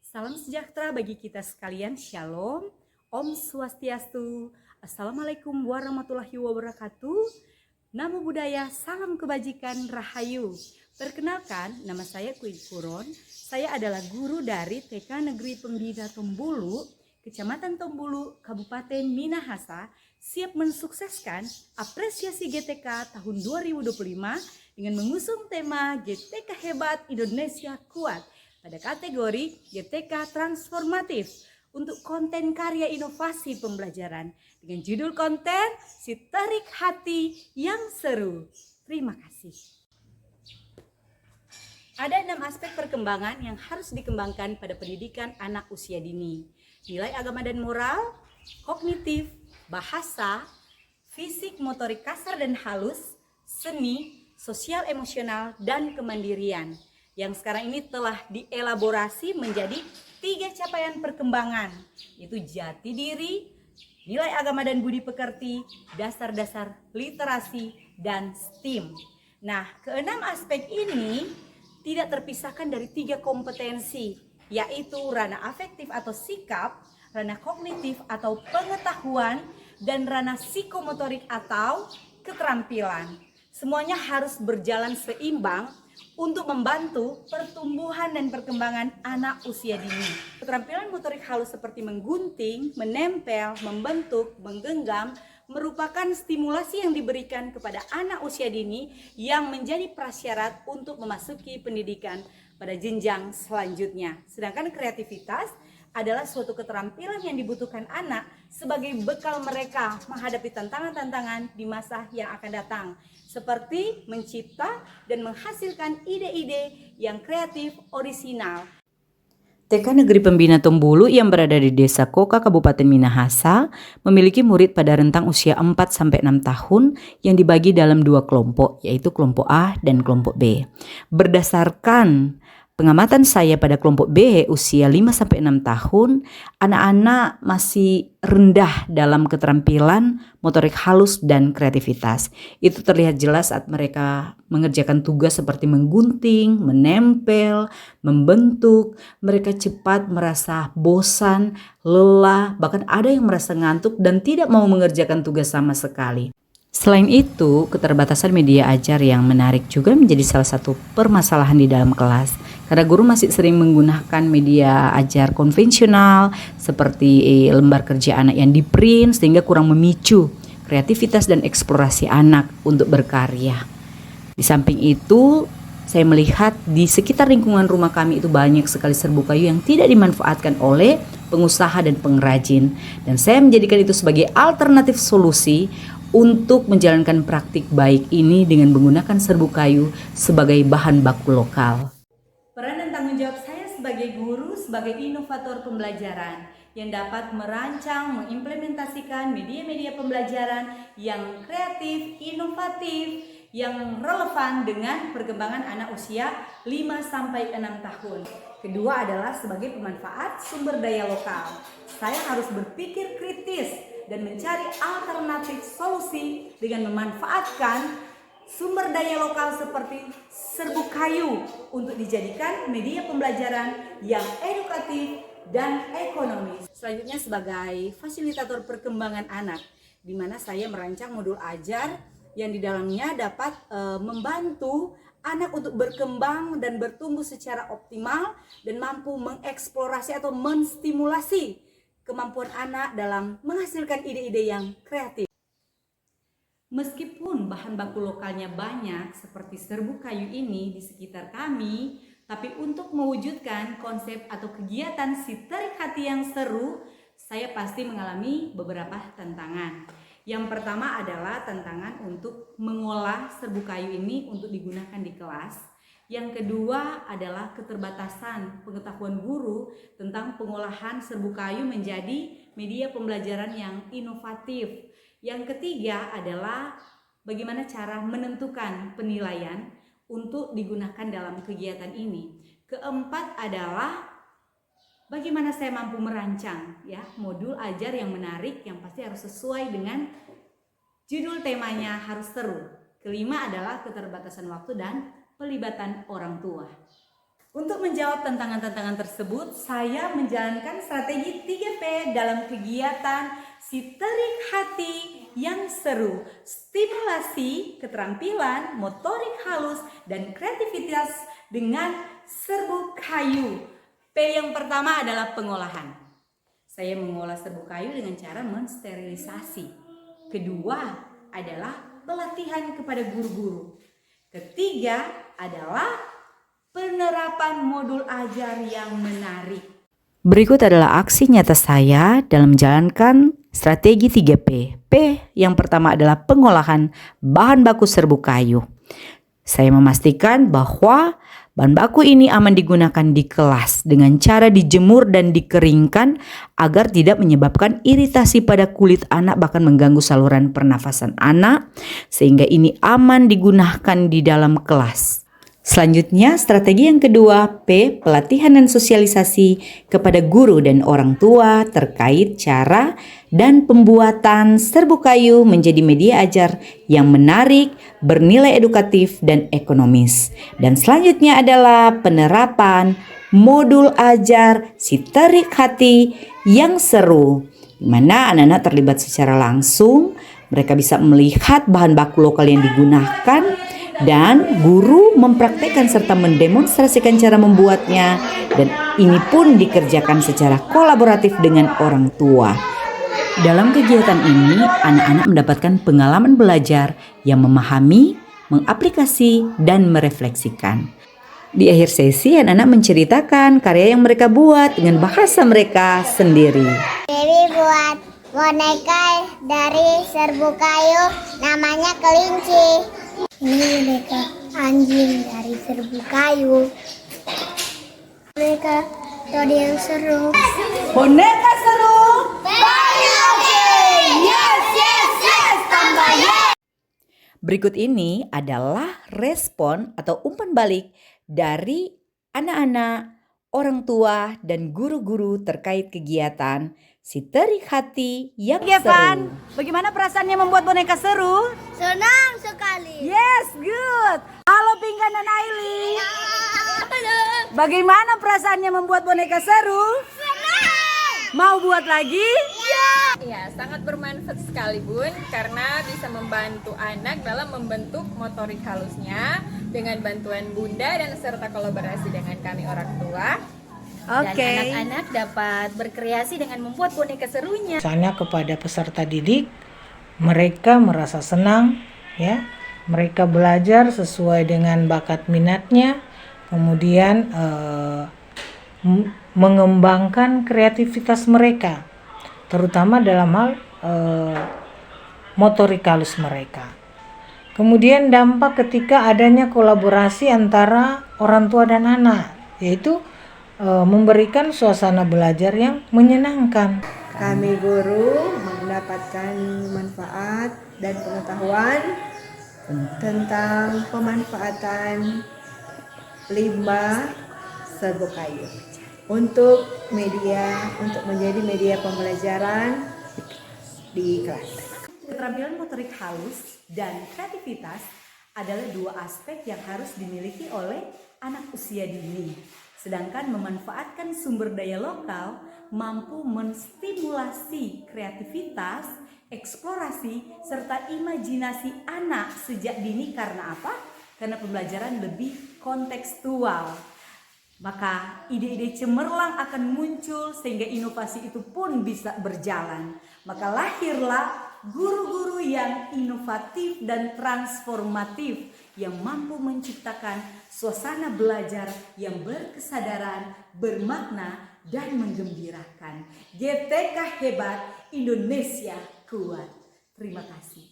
Salam sejahtera bagi kita sekalian, Shalom, Om Swastiastu, Assalamualaikum warahmatullahi wabarakatuh, Namo Buddhaya, salam kebajikan, Rahayu. Perkenalkan, nama saya Kui Kuron, saya adalah guru dari TK Negeri Pembina Tombulu, Kecamatan Tombulu, Kabupaten Minahasa, siap mensukseskan apresiasi GTK tahun 2025 dengan mengusung tema GTK Hebat Indonesia Kuat pada kategori GTK Transformatif untuk konten karya inovasi pembelajaran dengan judul konten Si Terik Hati yang Seru. Terima kasih. Ada 6 aspek perkembangan yang harus dikembangkan pada pendidikan anak usia dini. Nilai agama dan moral, kognitif, bahasa, fisik, motorik kasar dan halus, seni, sosial emosional, dan kemandirian. Yang sekarang ini telah dielaborasi menjadi 3 capaian perkembangan, yaitu jati diri, nilai agama dan budi pekerti, dasar-dasar literasi, dan STEAM. Nah, keenam aspek ini tidak terpisahkan dari 3 kompetensi, yaitu ranah afektif atau sikap, ranah kognitif atau pengetahuan, dan ranah psikomotorik atau keterampilan. Semuanya harus berjalan seimbang untuk membantu pertumbuhan dan perkembangan anak usia dini. Keterampilan motorik halus seperti menggunting, menempel, membentuk, menggenggam merupakan stimulasi yang diberikan kepada anak usia dini yang menjadi prasyarat untuk memasuki pendidikan pada jenjang selanjutnya. Sedangkan kreativitas adalah suatu keterampilan yang dibutuhkan anak sebagai bekal mereka menghadapi tantangan-tantangan di masa yang akan datang, seperti mencipta dan menghasilkan ide-ide yang kreatif orisinal. TK Negeri Pembina Tombulu yang berada di Desa Koka, Kabupaten Minahasa, memiliki murid pada rentang usia 4-6 tahun yang dibagi dalam 2 kelompok, yaitu kelompok A dan kelompok B. Berdasarkan pengamatan saya pada kelompok B usia 5-6 tahun, anak-anak masih rendah dalam keterampilan motorik halus dan kreativitas. Itu terlihat jelas saat mereka mengerjakan tugas seperti menggunting, menempel, membentuk. Mereka cepat merasa bosan, lelah, bahkan ada yang merasa ngantuk dan tidak mau mengerjakan tugas sama sekali. Selain itu, keterbatasan media ajar yang menarik juga menjadi salah satu permasalahan di dalam kelas. Karena guru masih sering menggunakan media ajar konvensional seperti lembar kerja anak yang di-print sehingga kurang memicu kreativitas dan eksplorasi anak untuk berkarya. Di samping itu, saya melihat di sekitar lingkungan rumah kami itu banyak sekali serbuk kayu yang tidak dimanfaatkan oleh pengusaha dan pengrajin. Dan saya menjadikan itu sebagai alternatif solusi untuk menjalankan praktik baik ini dengan menggunakan serbuk kayu sebagai bahan baku lokal. Peran dan tanggung jawab saya sebagai guru, sebagai inovator pembelajaran yang dapat merancang, mengimplementasikan media-media pembelajaran yang kreatif, inovatif, yang relevan dengan perkembangan anak usia 5-6 tahun. Kedua adalah sebagai pemanfaat sumber daya lokal. Saya harus berpikir kritis dan mencari alternatif solusi dengan memanfaatkan sumber daya lokal seperti serbuk kayu untuk dijadikan media pembelajaran yang edukatif dan ekonomis. Selanjutnya sebagai fasilitator perkembangan anak, di mana saya merancang modul ajar yang di dalamnya dapat membantu anak untuk berkembang dan bertumbuh secara optimal dan mampu mengeksplorasi atau menstimulasi kemampuan anak dalam menghasilkan ide-ide yang kreatif. Meskipun bahan baku lokalnya banyak seperti serbuk kayu ini di sekitar kami, tapi untuk mewujudkan konsep atau kegiatan si terik hati yang seru, saya pasti mengalami beberapa tantangan. Yang pertama adalah tantangan untuk mengolah serbuk kayu ini untuk digunakan di kelas. Yang kedua adalah keterbatasan pengetahuan guru tentang pengolahan serbuk kayu menjadi media pembelajaran yang inovatif. Yang ketiga adalah bagaimana cara menentukan penilaian untuk digunakan dalam kegiatan ini. Keempat adalah bagaimana saya mampu merancang modul ajar yang menarik yang pasti harus sesuai dengan judul temanya, harus seru. Kelima adalah keterbatasan waktu dan pelibatan orang tua. Untuk menjawab tantangan-tantangan tersebut, saya menjalankan strategi 3P dalam kegiatan Si Terik Hati yang Seru, stimulasi keterampilan, motorik halus, dan kreativitas dengan serbuk kayu. P yang pertama adalah pengolahan. Saya mengolah serbuk kayu dengan cara mensterilisasi. Kedua adalah pelatihan kepada guru-guru. Ketiga adalah penerapan modul ajar yang menarik. Berikut adalah aksi nyata saya dalam menjalankan strategi 3P. P yang pertama adalah pengolahan bahan baku serbuk kayu. Saya memastikan bahwa bahan baku ini aman digunakan di kelas dengan cara dijemur dan dikeringkan agar tidak menyebabkan iritasi pada kulit anak bahkan mengganggu saluran pernafasan anak, sehingga ini aman digunakan di dalam kelas. Selanjutnya, strategi yang kedua, P, pelatihan dan sosialisasi kepada guru dan orang tua terkait cara dan pembuatan serbuk kayu menjadi media ajar yang menarik, bernilai edukatif dan ekonomis. Dan selanjutnya adalah penerapan modul ajar Si Terik Hati yang Seru, di mana anak-anak terlibat secara langsung. Mereka bisa melihat bahan baku lokal yang digunakan, dan guru mempraktekkan serta mendemonstrasikan cara membuatnya, dan ini pun dikerjakan secara kolaboratif dengan orang tua. Dalam kegiatan ini, anak-anak mendapatkan pengalaman belajar yang memahami, mengaplikasi, dan merefleksikan. Di akhir sesi, anak-anak menceritakan karya yang mereka buat dengan bahasa mereka sendiri. Dewi buat boneka dari serbuk kayu, namanya kelinci. Ini boneka anjing dari serbuk kayu. Boneka tadi yang seru. Boneka seru. Tambah yes. Berikut ini adalah respon atau umpan balik dari anak-anak, orang tua, dan guru-guru terkait kegiatan Si Terik Hati yang Seru. Bagaimana perasaannya membuat boneka seru? Senang sekali. Yes, good. Halo Pinggan dan Aili. Bagaimana perasaannya membuat boneka seru? Senang. Mau buat lagi? Ya, sangat bermanfaat sekali Bun, karena bisa membantu anak dalam membentuk motorik halusnya dengan bantuan Bunda dan serta kolaborasi dengan kami orang tua. Dan anak-anak dapat berkreasi dengan membuat boneka serunya. Misalnya kepada peserta didik, mereka merasa senang, ya, mereka belajar sesuai dengan bakat minatnya, kemudian mengembangkan kreativitas mereka, terutama dalam hal motorik halus mereka. Kemudian dampak ketika adanya kolaborasi antara orang tua dan anak, yaitu memberikan suasana belajar yang menyenangkan. Kami guru mendapatkan manfaat dan pengetahuan tentang pemanfaatan limbah serbuk kayu untuk menjadi media pembelajaran di kelas. Keterampilan motorik halus dan kreativitas adalah dua aspek yang harus dimiliki oleh anak usia dini. Sedangkan memanfaatkan sumber daya lokal mampu menstimulasi kreativitas, eksplorasi, serta imajinasi anak sejak dini. Karena apa? Karena pembelajaran lebih kontekstual. Maka ide-ide cemerlang akan muncul sehingga inovasi itu pun bisa berjalan. Maka lahirlah guru-guru yang inovatif dan transformatif yang mampu menciptakan suasana belajar yang berkesadaran, bermakna, dan menggembirakan. GTK hebat, Indonesia kuat. Terima kasih.